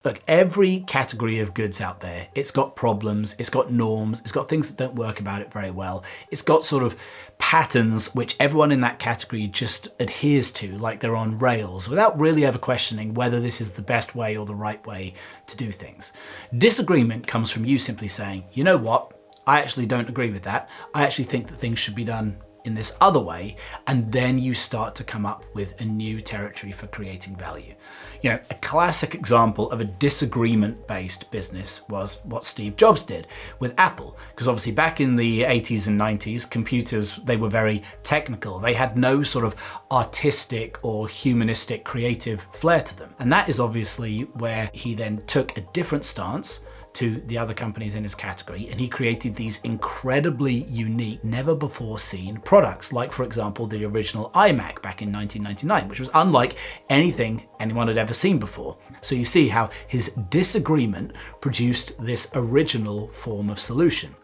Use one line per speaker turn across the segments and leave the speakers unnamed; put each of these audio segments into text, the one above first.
Look, every category of goods out there, it's got problems, it's got norms, it's got things that don't work about it very well. It's got sort of patterns which everyone in that category just adheres to, like they're on rails, without really ever questioning whether this is the best way or the right way to do things. Disagreement comes from you simply saying, you know what, I actually don't agree with that. I actually think that things should be done in this other way, and then you start to come up with a new territory for creating value. You know, a classic example of a disagreement-based business was what Steve Jobs did with Apple, because obviously back in the 80s and 90s, computers, they were very technical. They had no sort of artistic or humanistic creative flair to them. And that is obviously where he then took a different stance to the other companies in his category, and he created these incredibly unique, never before seen products, like for example the original iMac back in 1999, which was unlike anything anyone had ever seen before. So you see how his disagreement produced this original form of solution.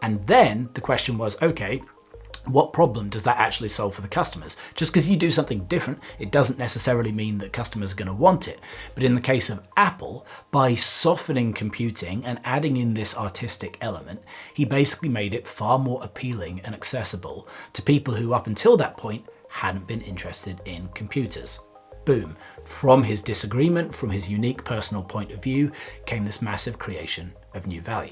And then the question was, okay, what problem does that actually solve for the customers? Just because you do something different, it doesn't necessarily mean that customers are going to want it. But in the case of Apple, by softening computing and adding in this artistic element, he basically made it far more appealing and accessible to people who up until that point hadn't been interested in computers. Boom. From his disagreement, from his unique personal point of view, came this massive creation of new value.